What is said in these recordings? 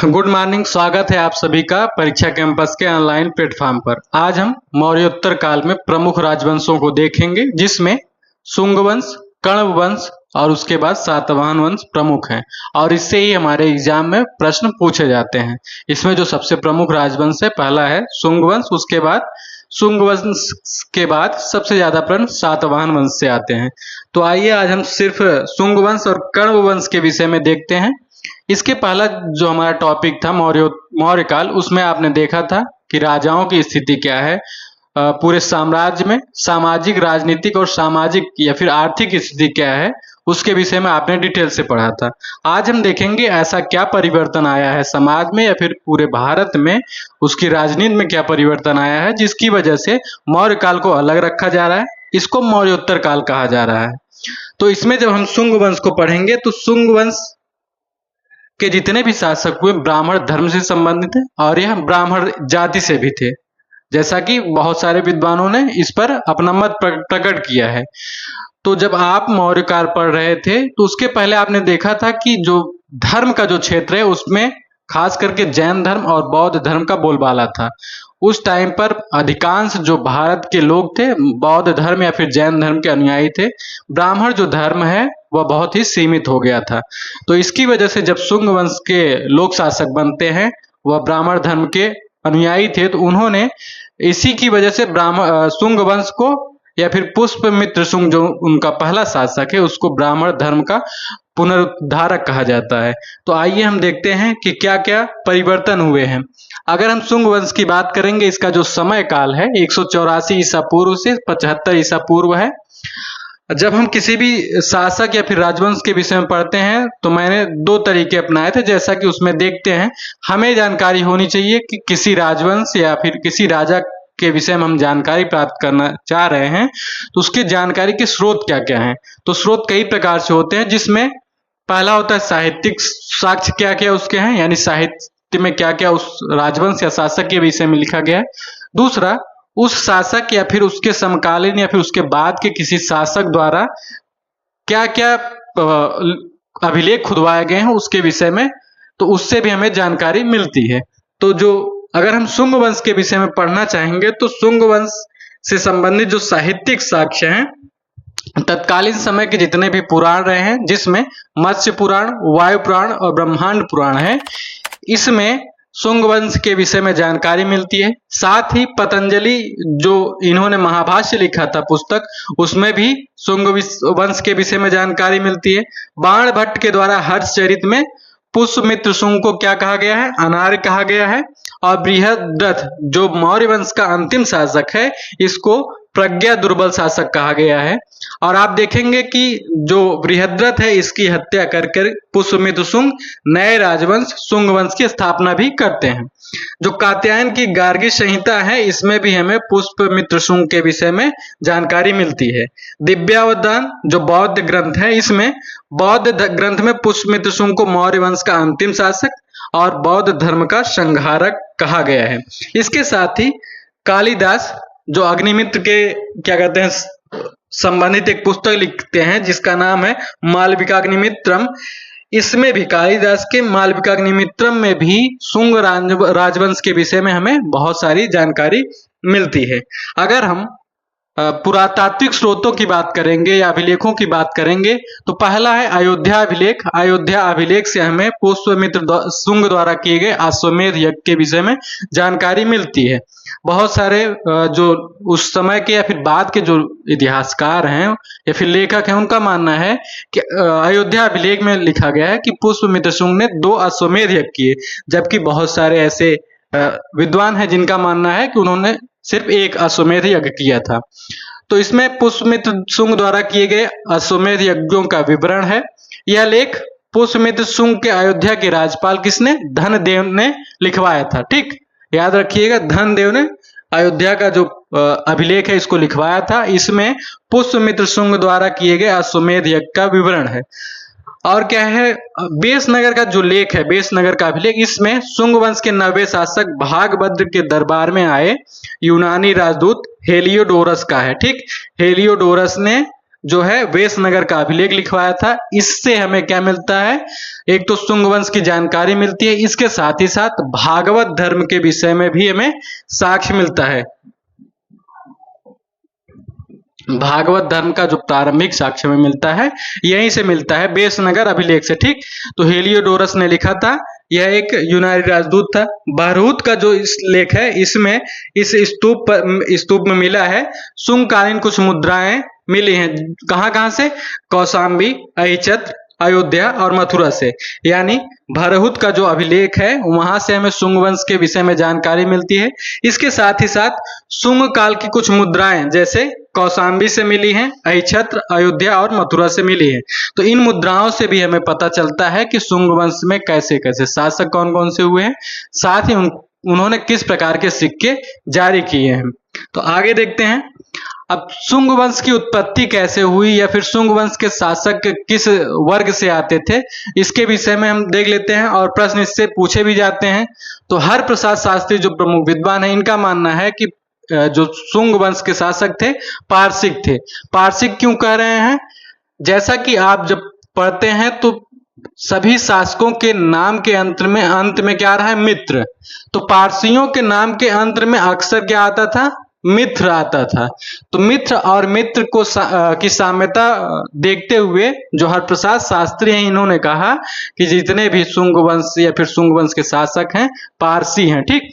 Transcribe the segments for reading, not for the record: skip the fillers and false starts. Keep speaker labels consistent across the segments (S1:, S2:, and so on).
S1: Good morning. स्वागत है आप सभी का परीक्षा कैंपस के ऑनलाइन प्लेटफॉर्म पर। आज हम मौर्योत्तर काल में प्रमुख राजवंशों को देखेंगे, जिसमें शुंग वंश, कण्व वंश और उसके बाद सातवाहन वंश प्रमुख हैं और इससे ही हमारे एग्जाम में प्रश्न पूछे जाते हैं। इसमें जो सबसे प्रमुख राजवंश है, पहला है शुंग वंश, उसके बाद शुंग वंश के बाद सबसे ज्यादा प्रश्न सातवाहन वंश से आते हैं। तो आइए आज हम सिर्फ शुंग वंश और कण्व वंश के विषय में देखते हैं। इसके पहला जो हमारा टॉपिक था मौर्य काल, उसमें आपने देखा था कि राजाओं की स्थिति क्या है पूरे साम्राज्य में, सामाजिक, राजनीतिक और सामाजिक या फिर आर्थिक स्थिति क्या है, उसके विषय में आपने डिटेल से पढ़ा था। आज हम देखेंगे ऐसा क्या परिवर्तन आया है समाज में या फिर पूरे भारत में, उसकी राजनीति में क्या परिवर्तन आया है जिसकी वजह से मौर्य काल को अलग रखा जा रहा है। इसको मौर्योत्तर काल कहा जा रहा है। तो इसमें जब हम शुंग वंश को पढ़ेंगे तो शुंग वंश के जितने भी शासक हुए ब्राह्मण धर्म से संबंधित है और यह ब्राह्मण जाति से भी थे, जैसा कि बहुत सारे विद्वानों ने इस पर अपना मत प्रकट किया है। तो जब आप मौर्य काल पढ़ रहे थे तो उसके पहले आपने देखा था कि जो धर्म का जो क्षेत्र है उसमें खास करके जैन धर्म और बौद्ध धर्म का बोलबाला था। उस टाइम पर अधिकांश जो भारत के लोग थे बौद्ध धर्म या फिर जैन धर्म के अनुयायी थे। ब्राह्मण जो धर्म है वह बहुत ही सीमित हो गया था। तो इसकी वजह से जब शुंग वंश के लोक शासक बनते हैं वह ब्राह्मण धर्म के अनुयायी थे, तो उन्होंने इसी की वजह से शुंग वंश को या फिर पुष्यमित्र शुंग जो उनका पहला शासक है उसको ब्राह्मण धर्म का पुनरुद्धारक कहा जाता है। तो आइए हम देखते हैं कि क्या क्या परिवर्तन हुए हैं। अगर हम शुंग वंश की बात करेंगे, इसका जो समय काल है 184 ईसा पूर्व से 75 ईसा पूर्व है। जब हम किसी भी शासक या फिर राजवंश के विषय में पढ़ते हैं तो मैंने दो तरीके अपनाए थे, जैसा कि उसमें देखते हैं। हमें जानकारी होनी चाहिए कि किसी राजवंश या फिर किसी राजा के विषय में हम जानकारी प्राप्त करना चाह रहे हैं तो उसकी जानकारी के स्रोत क्या क्या हैं। तो स्रोत कई प्रकार से होते हैं, जिसमें पहला होता है साहित्यिक साक्ष्य क्या क्या उसके हैं, यानी साहित्य में क्या क्या उस राजवंश या शासक के विषय में लिखा गया है। दूसरा, उस शासक या फिर उसके समकालीन या फिर उसके बाद के किसी शासक द्वारा क्या क्या अभिलेख खुदवाए गए हैं उसके विषय में, तो उससे भी हमें जानकारी मिलती है। तो जो अगर हम शुंग वंश के विषय में पढ़ना चाहेंगे तो शुंग वंश से संबंधित जो साहित्यिक साक्ष्य हैं, तत्कालीन समय के जितने भी पुराण रहे हैं, जिसमें मत्स्य पुराण, वायु पुराण और ब्रह्मांड पुराण है, इसमें शुंग वंश के विषय में जानकारी मिलती है। साथ ही पतंजलि जो इन्होंने महाभाष्य लिखा था पुस्तक, उसमें भी शुंग वंश के विषय में जानकारी मिलती है। बाण भट्ट के द्वारा हर्षचरित में पुष्यमित्र शुंग को क्या कहा गया है, अनार्य कहा गया है। और बृहद्रथ जो मौर्य वंश का अंतिम शासक है, इसको प्रज्ञा दुर्बल शासक कहा गया है। और आप देखेंगे कि जो बृहद्रथ है इसकी हत्या कर पुष्यमित्र शुंग नए राजवंश शुंग वंश की स्थापना भी करते हैं। जो कात्यायन की गार्गी संहिता है, इसमें भी हमें पुष्यमित्र शुंग के विषय में जानकारी मिलती है। दिव्यावधान जो बौद्ध ग्रंथ है, इसमें बौद्ध ग्रंथ में पुष्यमित्र शुंग को मौर्य वंश का अंतिम शासक और बौद्ध धर्म का संहारक कहा गया है। इसके साथ ही कालिदास जो अग्निमित्र के क्या कहते हैं संबंधित एक पुस्तक लिखते हैं जिसका नाम है मालविकाग्निमित्रम, इसमें भी कालिदास के मालविकाग्निमित्रम में भी शुंग राजवंश के विषय में हमें बहुत सारी जानकारी मिलती है। अगर हम पुरातात्विक स्रोतों की बात करेंगे या अभिलेखों की बात करेंगे तो पहला है अयोध्या अभिलेख। अयोध्या अभिलेख से हमें पुष्यमित्र शुंग द्वारा किए गए अश्वमेध यज्ञ के विषय में जानकारी मिलती है। बहुत सारे जो उस समय के या फिर बाद के जो इतिहासकार हैं या फिर लेखक हैं, उनका मानना है कि अयोध्या अभिलेख में लिखा गया है कि पुष्यमित्र शुंग ने 2 अश्वमेध यज्ञ किए, जबकि बहुत सारे ऐसे विद्वान हैं जिनका मानना है कि उन्होंने सिर्फ 1 अश्वमेध यज्ञ किया था। तो इसमें पुष्यमित्र शुंग द्वारा किए गए अश्वमेध यज्ञों का विवरण है। यह लेख पुष्यमित्र शुंग के अयोध्या के राज्यपाल किसने, धनदेव ने लिखवाया था। ठीक, याद रखिएगा, धनदेव ने अयोध्या का जो अभिलेख है इसको लिखवाया था। इसमें पुष्यमित्र शुंग द्वारा किए गए अश्वमेध यज्ञ का विवरण है। और क्या है, बेसनगर का जो लेख है, बेसनगर का अभिलेख, इसमें शुंग वंश के 90 शासक भागभद्र के दरबार में आए यूनानी राजदूत हेलियोडोरस का है। ठीक, हेलियोडोरस ने जो है वेशनगर का अभिलेख लिखवाया था। इससे हमें क्या मिलता है, एक तो शुंग वंश की जानकारी मिलती है, इसके साथ ही साथ भागवत धर्म के विषय में भी हमें साक्ष्य मिलता है। भागवत धर्म का जो प्रारंभिक साक्ष्य में मिलता है यहीं से मिलता है, वेशनगर अभिलेख से। ठीक, तो हेलियोडोरस ने लिखा था, यह एक यूनानी राजदूत था। बहरूद का जो इस लेख है इसमें इस स्तूप में मिला है शुंगकालीन कुछ मुद्राएं मिली हैं। कहाँ कहाँ से, कौशाम्बी, अहिच्छत्र, अयोध्या और मथुरा से। यानी बरहुत का जो अभिलेख है वहां से हमें शुंग वंश के विषय में जानकारी मिलती है। इसके साथ ही साथ शुंग काल की कुछ मुद्राएं जैसे कौशाम्बी से मिली हैं, अहिच्छत्र, अयोध्या और मथुरा से मिली है। तो इन मुद्राओं से भी हमें पता चलता है कि शुंग वंश में कैसे कैसे शासक कौन कौन से हुए हैं, साथ ही उन्होंने किस प्रकार के सिक्के जारी किए हैं। तो आगे देखते हैं, अब शुंग वंश की उत्पत्ति कैसे हुई या फिर शुंग वंश के शासक किस वर्ग से आते थे, इसके विषय में हम देख लेते हैं और प्रश्न इससे पूछे भी जाते हैं। तो हरप्रसाद शास्त्री जो प्रमुख विद्वान है, इनका मानना है कि जो शुंग वंश के शासक थे पारसिक थे। पारसिक क्यों कह रहे हैं, जैसा कि आप जब पढ़ते हैं तो सभी शासकों के नाम के अंत में क्या आ रहा है, मित्र। तो पारसियों के नाम के अंत में अक्सर क्या आता था, मित्र आता था। तो मित्र और मित्र को की साम्यता देखते हुए जो हरप्रसाद शास्त्री हैं, इन्होंने कहा कि जितने भी शुंग वंश या फिर शुंग वंश के शासक हैं पारसी हैं। ठीक,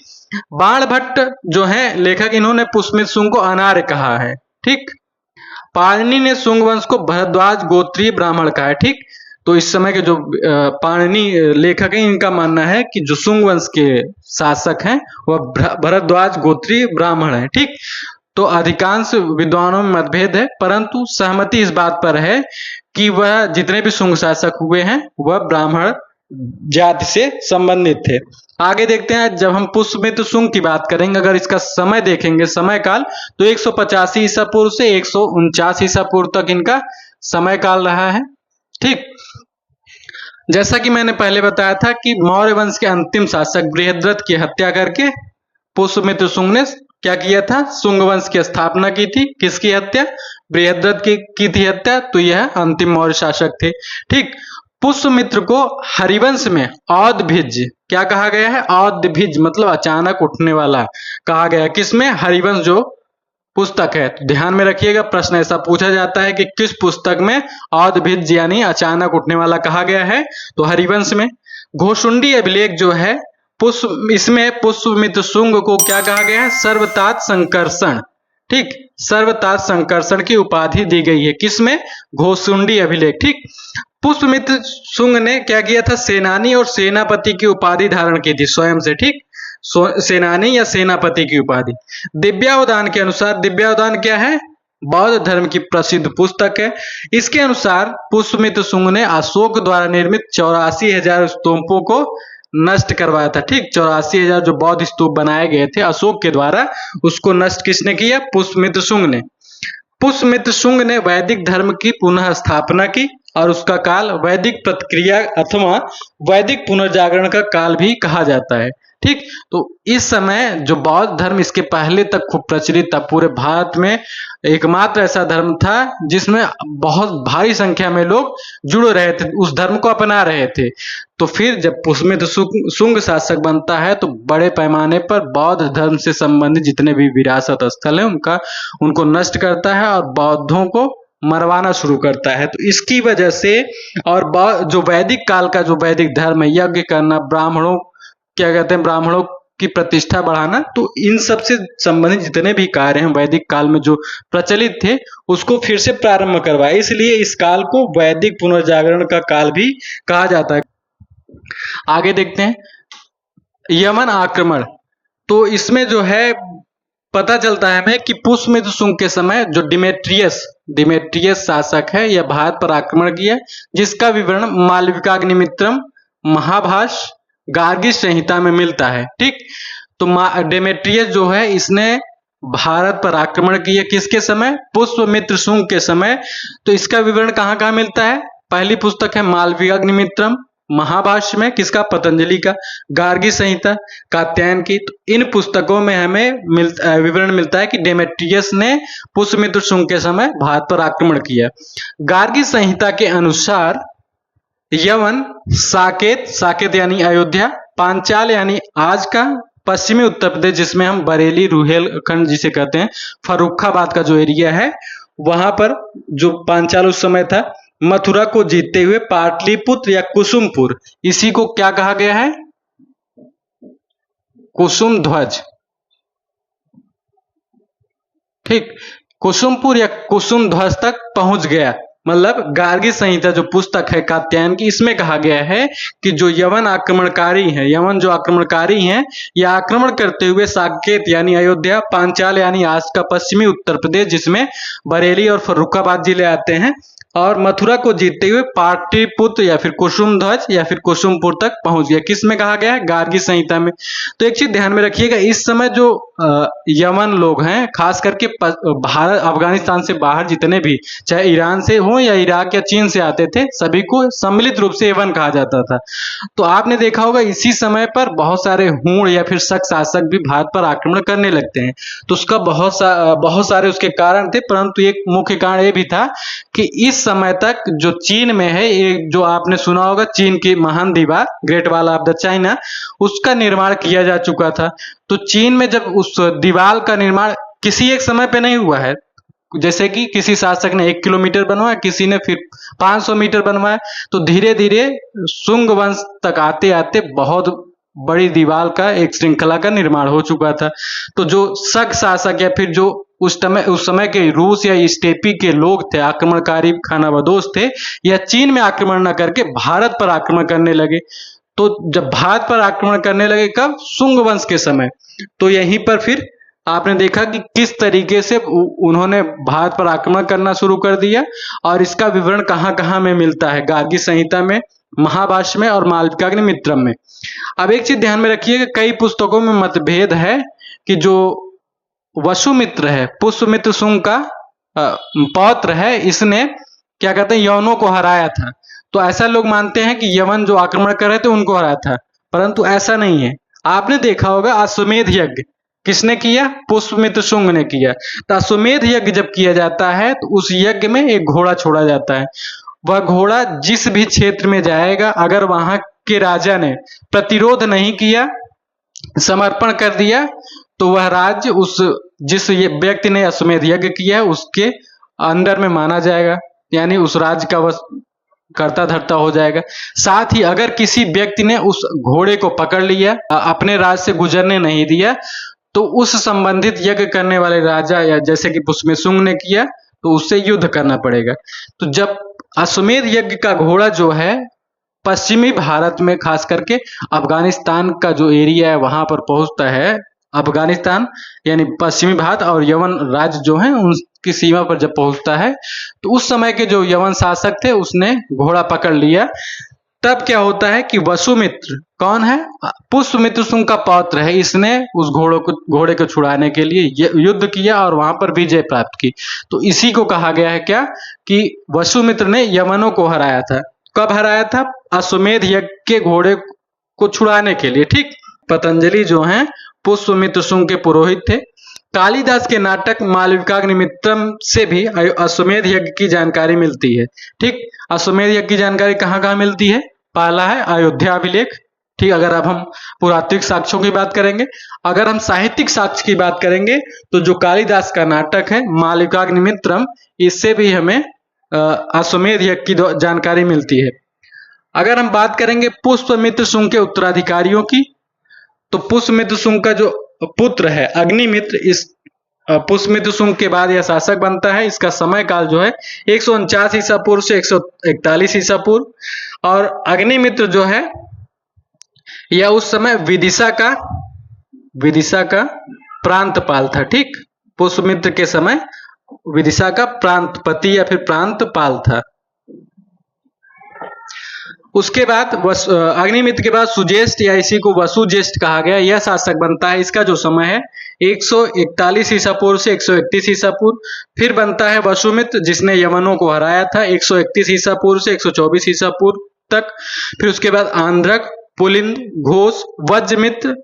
S1: बाणभट्ट जो है लेखक, इन्होंने पुष्यमित्र शुंग को अनार्य कहा है। ठीक, पाणिनि ने शुंग वंश को भरद्वाज गोत्रीय ब्राह्मण कहा है। ठीक, तो इस समय के जो पाणिनि लेखक हैं, इनका मानना है कि जो शुंग वंश के शासक हैं वह भरद्वाज गोत्रीय ब्राह्मण है। ठीक, तो अधिकांश विद्वानों में मतभेद है, परंतु सहमति इस बात पर है कि वह जितने भी शुंग शासक हुए हैं वह ब्राह्मण जाति से संबंधित थे। आगे देखते हैं, जब हम पुष्यमित्र शुंग की बात करेंगे, अगर इसका समय देखेंगे, समय काल, तो 185 ईसा पूर्व से 149 ईसा पूर्व तक इनका समय काल रहा है। ठीक, जैसा कि मैंने पहले बताया था कि मौर्य वंश के अंतिम शासक बृहद्रथ की हत्या करके पुष्यमित्र शुंग ने क्या किया था, शुंग वंश की स्थापना की थी। किसकी हत्या, बृहद्रथ की थी हत्या। तो यह अंतिम मौर्य शासक थे। ठीक, पुष्यमित्र को हरिवंश में औदभिज क्या कहा गया है, औदभिज मतलब अचानक उठने वाला कहा गया। किसमें, हरिवंश जो पुस्तक है। तो ध्यान में रखिएगा, प्रश्न ऐसा पूछा जाता है कि किस पुस्तक में औदभिज यानी अचानक उठने वाला कहा गया है, तो हरिवंश में। घोषुंडी अभिलेख जो है इसमें पुष्यमित्र शुंग को क्या कहा गया है, सर्वतात संकर्षण। ठीक, सर्वतात संकर्षण की उपाधि दी गई है। किसमें, घोषुंडी अभिलेख। ठीक, पुष्यमित्र शुंग ने क्या किया था, सेनानी और सेनापति की उपाधि धारण की थी स्वयं से। ठीक, सेनानी या सेनापति की उपाधि। दिव्यावदान के अनुसार, दिव्यावदान क्या है, बौद्ध धर्म की प्रसिद्ध पुस्तक है। इसके अनुसार पुष्यमित्र शुंग ने अशोक द्वारा निर्मित 84,000 स्तूपों को नष्ट करवाया था। ठीक, 84,000 जो बौद्ध स्तूप बनाए गए थे अशोक के द्वारा, उसको नष्ट किसने किया, पुष्यमित्र शुंग ने। पुष्यमित्र शुंग ने वैदिक धर्म की पुनः स्थापना की और उसका काल वैदिक प्रतिक्रिया अथवा वैदिक पुनर्जागरण का काल भी कहा जाता है। ठीक, तो इस समय जो बौद्ध धर्म इसके पहले तक खूब प्रचलित था, पूरे भारत में एकमात्र ऐसा धर्म था जिसमें बहुत भारी संख्या में लोग जुड़ रहे थे, उस धर्म को अपना रहे थे। तो फिर जब पुष्यमित्र शुंग शासक बनता है तो बड़े पैमाने पर बौद्ध धर्म से संबंधित जितने भी विरासत स्थल है उनको नष्ट करता है और बौद्धों को मरवाना शुरू करता है। तो इसकी वजह से और जो वैदिक काल का जो वैदिक धर्म है, यज्ञ करना, ब्राह्मणों क्या कहते हैं, ब्राह्मणों की प्रतिष्ठा बढ़ाना, तो इन सब से संबंधित जितने भी कार्य हैं वैदिक काल में जो प्रचलित थे उसको फिर से प्रारंभ करवाया। इसलिए इस काल को वैदिक पुनर्जागरण का काल भी कहा जाता है। आगे देखते हैं, यमन आक्रमण। तो इसमें जो है पता चलता है हमें कि पुष्यमित्र शुंग के समय जो डिमेट्रियस शासक है, यह भारत पर आक्रमण किया, जिसका विवरण मालविकाग्निमित्रम, महाभाष, गार्गी संहिता में मिलता है। ठीक, तो डेमेट्रियस जो है इसने भारत पर आक्रमण किया, किसके समय, पुष्यमित्र शुंग के समय। तो इसका विवरण कहाँ कहाँ मिलता है, पहली पुस्तक है मालविकाग्निमित्रम, महाभाष्य में किसका? पतंजलि का। गार्गी संहिता कात्यायन की। तो इन पुस्तकों में हमें विवरण मिलता है कि डेमेट्रियस ने पुष्यमित्र शुंग के समय भारत पर आक्रमण किया। गार्गी संहिता के अनुसार यवन, साकेत, साकेत यानी अयोध्या, पांचाल यानी आज का पश्चिमी उत्तर प्रदेश जिसमें हम बरेली, रुहेलखंड जिसे कहते हैं, फर्रुखाबाद का जो एरिया है वहां पर जो पांचाल उस समय था, मथुरा को जीतते हुए पाटलिपुत्र या कुसुमपुर, इसी को क्या कहा गया है? कुसुम ध्वज। ठीक, कुसुमपुर या कुसुम ध्वज तक पहुंच गया। मतलब गार्गी संहिता जो पुस्तक है कात्यायन की, इसमें कहा गया है कि जो यवन आक्रमणकारी हैं, यवन जो आक्रमणकारी हैं, यह आक्रमण करते हुए साकेत यानी अयोध्या, पांचाल यानी आज का पश्चिमी उत्तर प्रदेश जिसमें बरेली और फर्रुखाबाद जिले आते हैं, और मथुरा को जीतते हुए पाटलिपुत्र या फिर कुसुम ध्वज या फिर कुसुमपुर तक पहुंच गया। किस में कहा गया है? गार्गी संहिता में। तो एक चीज ध्यान में रखिएगा, इस समय जो यमन लोग हैं, खास करके भारत अफगानिस्तान से बाहर जितने भी, चाहे ईरान से हो या इराक या चीन से आते थे, सभी को सम्मिलित रूप से यवन कहा जाता था। तो आपने देखा होगा इसी समय पर बहुत सारे हूण या फिर शक शासक भी भारत पर आक्रमण करने लगते हैं। तो उसका बहुत सारे उसके कारण थे, परंतु एक मुख्य कारण ये भी था कि इस समय तक जो चीन में है, एक जो आपने सुना होगा चीन की महान दीवार, great wall of the China, उसका निर्माण किया जा चुका था। तो चीन में जब उस दीवार का निर्माण किसी एक समय पे नहीं हुआ है, जैसे कि किसी शासक ने 1 किलोमीटर बनवाया, किसी ने फिर 500 मीटर बनवाया, तो धीरे धीरे शुंग वंश तक आते आते बहुत बड़ी दीवार का एक श्रृंखला का निर्माण हो चुका था। तो जो शक शासक या फिर जो उस समय के रूस या स्टेपी के लोग थे, आक्रमणकारी खानाबदोश थे, या चीन में आक्रमण न करके भारत पर आक्रमण करने लगे। तो जब भारत पर आक्रमण करने लगे, कब? शुंग वंश के समय। तो यहीं पर फिर आपने देखा कि किस तरीके से उन्होंने भारत पर आक्रमण करना शुरू कर दिया, और इसका विवरण कहां कहां में मिलता है? गार्गी संहिता में, महाभाष्य में और मालविकाग्निमित्रम में। अब एक चीज ध्यान में रखिएगा, कई पुस्तकों में मतभेद है कि जो वसुमित्र है, पुष्यमित्र शुंग का पौत्र है, इसने क्या कहते हैं, यवनों को हराया था। तो ऐसा लोग मानते हैं कि यवन जो आक्रमण कर रहे थे उनको हराया था, परंतु ऐसा नहीं है। आपने देखा होगा अश्वमेध यज्ञ किसने किया? पुष्यमित्र शुंग ने किया। तो अश्वमेध यज्ञ जब किया जाता है तो उस यज्ञ में एक घोड़ा छोड़ा जाता है। वह घोड़ा जिस भी क्षेत्र में जाएगा, अगर वहां के राजा ने प्रतिरोध नहीं किया, समर्पण कर दिया, तो वह राज्य उस जिस व्यक्ति ने अश्वमेध यज्ञ किया है उसके अंदर में माना जाएगा, यानी उस राज्य का वह कर्ता धर्ता हो जाएगा। साथ ही अगर किसी व्यक्ति ने उस घोड़े को पकड़ लिया, अपने राज्य से गुजरने नहीं दिया, तो उस संबंधित यज्ञ करने वाले राजा या जैसे कि पुष्यमित्र शुंग ने किया, तो उससे युद्ध करना पड़ेगा। तो जब अश्वमेध यज्ञ का घोड़ा जो है पश्चिमी भारत में, खास करके अफगानिस्तान का जो एरिया है वहां पर पहुंचता है, अफगानिस्तान यानी पश्चिमी भारत और यवन राज्य जो है उनकी सीमा पर जब पहुंचता है, तो उस समय के जो यवन शासक थे उसने घोड़ा पकड़ लिया। तब क्या होता है कि वसुमित्र कौन है? पुष्यमित्र शुंग का पौत्र है। इसने उस घोड़े को छुड़ाने के लिए युद्ध किया और वहां पर विजय प्राप्त की। तो इसी को कहा गया है क्या कि वसुमित्र ने यवनों को हराया था। कब हराया था? अश्वमेध यज्ञ के घोड़े को छुड़ाने के लिए। ठीक, पतंजलि जो हैं पुष्यमित्र शुंग के पुरोहित थे। कालिदास के नाटक मालविकाग्निमित्रम से भी अश्वमेध यज्ञ की जानकारी मिलती है। ठीक, अश्वमेध यज्ञ की जानकारी कहाँ कहाँ मिलती है? पहला है अयोध्या अभिलेख। ठीक, अगर अब हम पुरातात्विक साक्ष्यों की बात करेंगे, अगर हम साहित्यिक साक्ष्य की बात करेंगे, तो जो कालिदास का नाटक है मालविकाग्निमित्रम, इससे भी हमें अश्वमेध यज्ञ की जानकारी मिलती है। अगर हम बात करेंगे पुष्यमित्र शुंग के उत्तराधिकारियों की, तो पुष्यमित्र शुंग का जो पुत्र है अग्निमित्र, इस पुष्यमित्र शुंग के बाद यह शासक बनता है। इसका समय काल जो है 149 ईसा पूर्व से 141 ईसा पूर्व। और अग्निमित्र जो है यह उस समय विदिशा का प्रांतपाल था। ठीक, पुष्यमित्र के समय विदिशा का प्रांतपति या फिर प्रांतपाल था। उसके बाद अग्निमित्र के बाद सुज्येष्ठ या इसी को वसुज्येष्ठ कहा गया, यह शासक बनता है। इसका जो समय है 141 ईसा पूर्व से 131 ईसा पूर्व। फिर बनता है वसुमित्र जिसने यवनों को हराया था 131 ईसा पूर्व से 124 ईसा पूर्व। तक, फिर उसके बाद आंध्रक, पुलिंद, घोष, वज्रमित्र,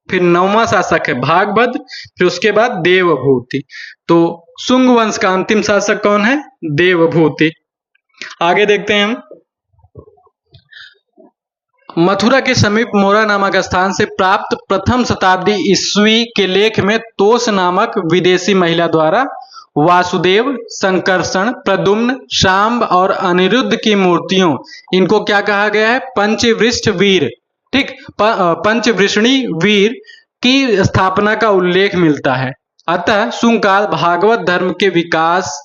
S1: फिर 9वां शासक है भागभद्र, फिर उसके बाद देवभूति। तो शुंग वंश का अंतिम शासक कौन है? देवभूति। आगे देखते हैं हम। मथुरा के समीप मोरा नामक स्थान से प्राप्त प्रथम शताब्दी ईस्वी के लेख में तोष नामक विदेशी महिला द्वारा वासुदेव, संकर्षण, प्रद्युम्न, शांब और अनिरुद्ध की मूर्तियों, इनको क्या कहा गया है? पंचवृष्ठ वीर, ठीक, पंचवृषणी वीर की स्थापना का उल्लेख मिलता है। अतः शुंग काल भागवत धर्म के विकास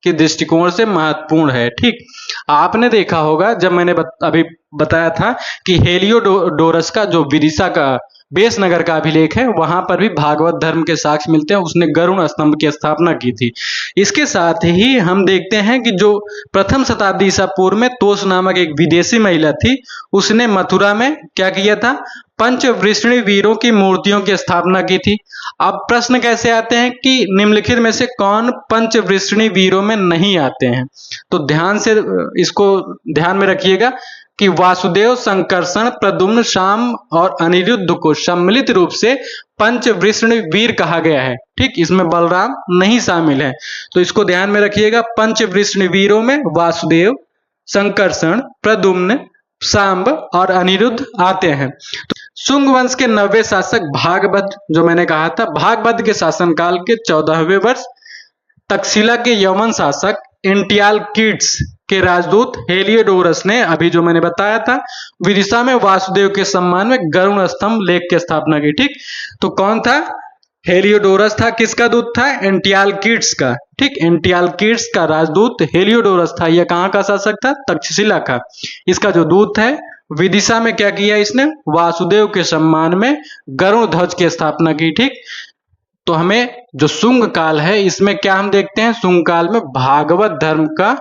S1: के दृष्टिकोण से महत्वपूर्ण है। ठीक, आपने देखा होगा जब मैंने अभी बताया था कि हेलियोडोरस का जो विदिशा का बेस नगर का अभिलेख है, वहां पर भी भागवत धर्म के साक्ष्य मिलते हैं। उसने गरुण स्तंभ की स्थापना की थी। इसके साथ ही हम देखते हैं कि जो प्रथम शताब्दी ईसा पूर्व में तोष नामक एक विदेशी महिला थी, उसने मथुरा में क्या किया था? पंचवृषणी वीरों की मूर्तियों की स्थापना की थी। अब प्रश्न कैसे आते हैं कि निम्नलिखित में से कौन पंचवृषणी वीरों में नहीं आते हैं? तो ध्यान से इसको ध्यान में रखिएगा कि वासुदेव, संकर्षण, प्रद्युम्न, शाम और अनिरुद्ध को सम्मिलित रूप से पंचवृषणी वीर कहा गया है। ठीक, इसमें बलराम नहीं शामिल है, तो इसको ध्यान में रखिएगा। पंचवृषणी वीरों में वासुदेव, संकर्षण, प्रद्युम्न, सांब और अनिरुद्ध आते हैं। तो शुंग वंश के 90वें शासक भागभद्र, जो मैंने कहा था, भागभद्र के शासनकाल के 14वें वर्ष तक्षशिला के यवन शासक एंटियालकिड्स के राजदूत हेलियोडोरस ने, अभी जो मैंने बताया था, विदिशा में वासुदेव के सम्मान में गरुण स्तंभ लेख की स्थापना की। ठीक, तो कौन था? हेलियोडोरस था। किसका दूत था? एंटियालकिड्स का। ठीक, एंटियालकिड्स का राजदूत हेलियोडोरस था। यह कहां का शासक था? तक्षशिला का। इसका जो दूत है, विदिशा में क्या किया इसने? वासुदेव के सम्मान में गरुण ध्वज की स्थापना की। ठीक, तो हमें जो शुंग काल है, इसमें क्या हम देखते हैं? शुंग काल में भागवत धर्म का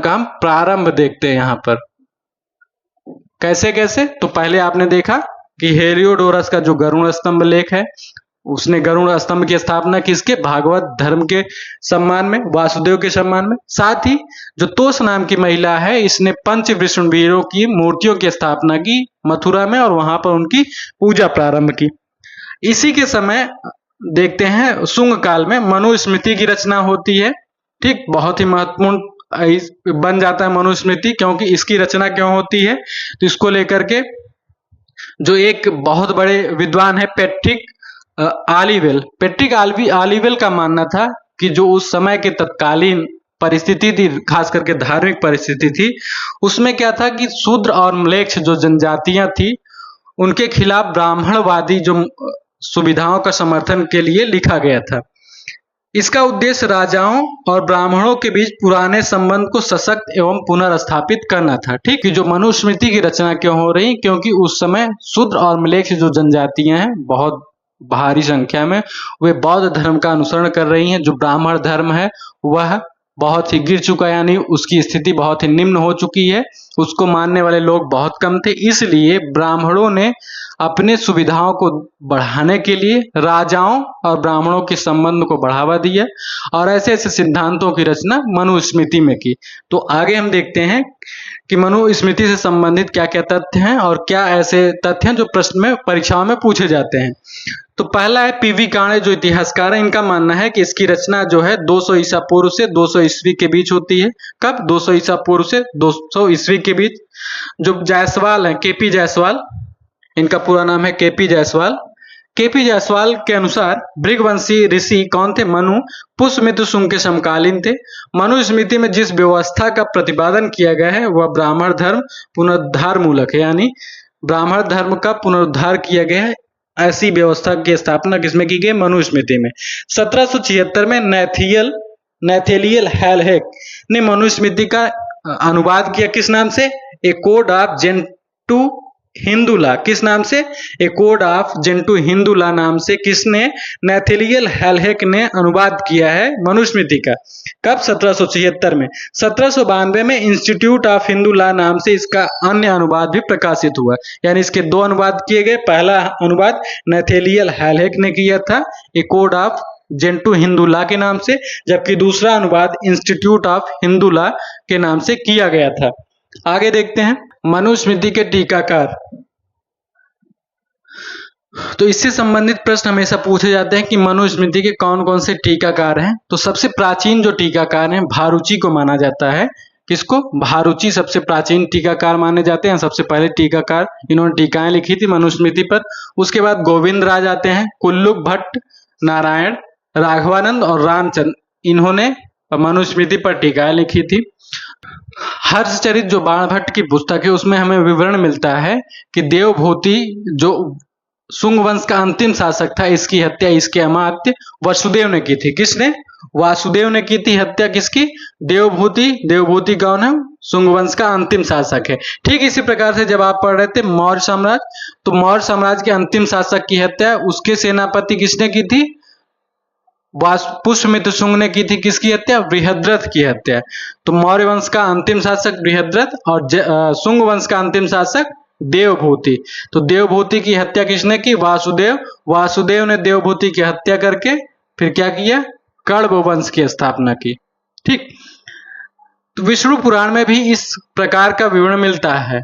S1: हम प्रारंभ देखते हैं। यहां पर कैसे कैसे? तो पहले आपने देखा कि हेलियोडोरस का जो गरुण स्तंभ लेख है, उसने गरुण स्तंभ की स्थापना किसके? भागवत धर्म के सम्मान में, वासुदेव के सम्मान में। साथ ही जो तोष नाम की महिला है, इसने पंचवृषण वीरों की मूर्तियों की स्थापना की मथुरा में और वहां पर उनकी पूजा प्रारंभ की। इसी के समय देखते हैं शुंग काल में मनुस्मृति की रचना होती है। ठीक, बहुत ही महत्वपूर्ण बन जाता है मनुस्मृति, क्योंकि इसकी रचना क्यों होती है? तो इसको लेकर के जो एक बहुत बड़े विद्वान है पैट्रिक आलीवेल का मानना था कि जो उस समय के तत्कालीन परिस्थिति थी, खास करके धार्मिक परिस्थिति थी, उसमें क्या था कि शूद्र और म्लेच्छ जो जनजातियां थी, उनके खिलाफ ब्राह्मणवादी जो सुविधाओं का समर्थन के लिए लिखा गया था। इसका उद्देश्य राजाओं और ब्राह्मणों के बीच पुराने संबंध को सशक्त एवं पुनर्स्थापित करना था। ठीक, कि जो मनुस्मृति की रचना क्यों हो रही? क्योंकि उस समय शूद्र और म्लेच्छ जो जनजातियां हैं, बहुत भारी संख्या में, वे बौद्ध धर्म का अनुसरण कर रही हैं। जो ब्राह्मण धर्म है वह बहुत ही गिर चुका, यानी उसकी स्थिति बहुत ही निम्न हो चुकी है। उसको मानने वाले लोग बहुत कम थे। इसलिए ब्राह्मणों ने अपने सुविधाओं को बढ़ाने के लिए राजाओं और ब्राह्मणों के संबंध को बढ़ावा दिया और ऐसे ऐसे सिद्धांतों की रचना मनुस्मृति में की। तो आगे हम देखते हैं कि मनुस्मृति से संबंधित क्या क्या तथ्य हैं और क्या ऐसे तथ्य हैं जो प्रश्न में, परीक्षाओं में पूछे जाते हैं। तो पहला है पीवी काणे, जो इतिहासकार है, इनका मानना है कि इसकी रचना जो है 200 ईसा पूर्व से 200 ईस्वी के बीच होती है। कब? 200 ईसा पूर्व से 200 ईस्वी के बीच। जो जायसवाल है, केपी जायसवाल, इनका पूरा नाम है केपी जायसवाल। केपी जायसवाल के अनुसार भृगवंशी ऋषि कौन थे? मनु पुष्यमित्र शुंग के समकालीन थे। मनुस्मृति में जिस व्यवस्था का प्रतिपादन किया गया है वह ब्राह्मण धर्म पुनरुद्धार मूलक है, यानी ब्राह्मण धर्म का पुनरुद्धार किया गया है। ऐसी व्यवस्था की स्थापना किसमें की गई? मनुस्मृति में। 1776 में नैथेलियल हैलहेक ने मनुस्मृति का अनुवाद किया। किस नाम से? ए कोड ऑफ जेंटू हिंदुला। किस नाम से? ए कोड ऑफ जेंटू हिंदुला नाम से किसने? नैथेलियल हैलहेक ने अनुवाद किया है मनुस्मृति का। कब? 1776 में। 1792 में इंस्टीट्यूट ऑफ हिंदू लॉ नाम से इसका अन्य अनुवाद भी प्रकाशित हुआ, यानी इसके दो अनुवाद किए गए। पहला अनुवाद नैथेलियल हैलहेक ने किया था, ए कोड ऑफ जेंटू हिंदुला के नाम से, जबकि दूसरा अनुवाद इंस्टीट्यूट ऑफ हिंदुला के नाम से किया गया था। आगे देखते हैं मनुस्मृति के टीकाकार। तो इससे संबंधित प्रश्न हमेशा पूछे जाते हैं कि मनुस्मृति के कौन कौन से टीकाकार हैं। तो सबसे प्राचीन जो टीकाकार हैं भारुचि को माना जाता है। किसको? भारुचि सबसे प्राचीन टीकाकार माने जाते हैं। सबसे पहले टीकाकार, इन्होंने टीकाएं लिखी थी मनुस्मृति पर। उसके बाद गोविंद राज आते हैं, कुल्लुक भट्ट, नारायण, राघवानंद और रामचंद्र, इन्होंने मनुस्मृति पर टीकाएं लिखी थी। हर्षचरित जो बाणभट्ट की पुस्तक है उसमें हमें विवरण मिलता है कि देवभूति जो शुंग वंश का अंतिम शासक था, इसकी हत्या इसके अमात्य वसुदेव ने की थी। किसने? वासुदेव ने की थी हत्या किसकी? देवभूति। देवभूति कौन है? शुंग वंश का अंतिम शासक है। ठीक इसी प्रकार से जब आप पढ़ रहे थे मौर्य साम्राज्य, तो मौर्य साम्राज्य के अंतिम शासक की हत्या उसके सेनापति किसने की थी? पुष्यमित्र शुंग ने की थी। किसकी हत्या? बृहद्रथ की हत्या। तो मौर्य वंश का अंतिम शासक बृहद्रथ और शुंग वंश का अंतिम शासक देवभूति। तो देवभूति की हत्या किसने की? वासुदेव। वासुदेव ने देवभूति की हत्या करके फिर क्या किया? कण्व वंश की स्थापना की। ठीक, तो विष्णु पुराण में भी इस प्रकार का विवरण मिलता है।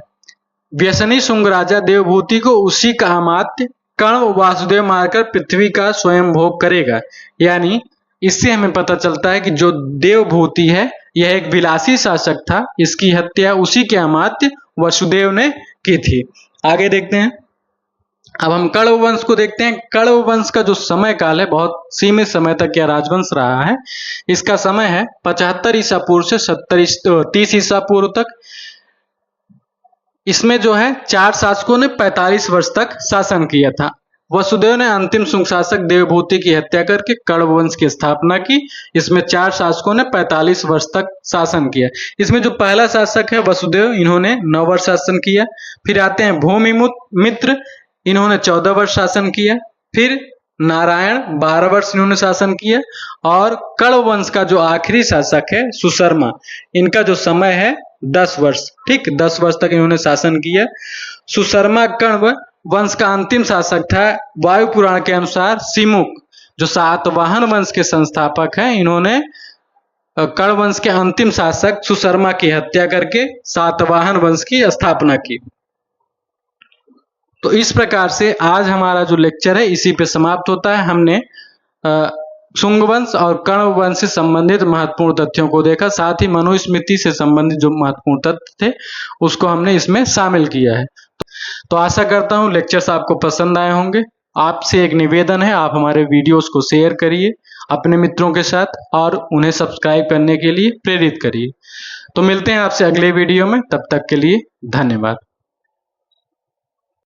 S1: व्यसनी शुंग राजा देवभूति को उसी का अमात्य कण्व वासुदेव मारकर पृथ्वी का स्वयं भोग करेगा। यानी इससे हमें पता चलता है कि जो देवभूति है यह एक विलासी शासक था, इसकी हत्या उसी के अमात्य वसुदेव ने की थी। आगे देखते हैं, अब हम कण्व वंश को देखते हैं। कण्व वंश का जो समय काल है बहुत सीमित समय तक यह राजवंश रहा है। इसका समय है 75 ईसा पूर्व से 30 ईसा पूर्व तक। इसमें जो है 4 शासकों ने 45 वर्ष तक शासन किया था। वसुदेव ने अंतिम शुंग शासक देवभूति की हत्या करके कण्व वंश की स्थापना की। इसमें 4 शासकों ने 45 वर्ष तक शासन किया। इसमें जो पहला शासक है वसुदेव, इन्होंने 9 वर्ष शासन किया। फिर आते हैं भूमिमित्र, इन्होंने 14 वर्ष शासन किया। फिर नारायण 12 वर्ष इन्होंने शासन किया। और कण्व वंश का जो आखिरी शासक है सुशर्मा, इनका जो समय है 10 वर्ष। ठीक, 10 वर्ष तक इन्होंने शासन किया। सुशर्मा कण्व वंश का अंतिम शासक था। वायु पुराण के अनुसार सिमुक जो सातवाहन वंश के संस्थापक हैं, इन्होंने कण्व वंश के अंतिम शासक सुशर्मा की हत्या करके सातवाहन वंश की स्थापना की। तो इस प्रकार से आज हमारा जो लेक्चर है इसी पे समाप्त होता है। हमने शुंग वंश और कण्व वंश से संबंधित महत्वपूर्ण तथ्यों को देखा, साथ ही मनुस्मृति से संबंधित जो महत्वपूर्ण तथ्य थे उसको हमने इसमें शामिल किया है। तो आशा करता हूं लेक्चर्स आपको पसंद आए होंगे। आपसे एक निवेदन है, आप हमारे वीडियोस को शेयर करिए अपने मित्रों के साथ और उन्हें सब्सक्राइब करने के लिए प्रेरित करिए। तो मिलते हैं आपसे अगले वीडियो में, तब तक के लिए धन्यवाद।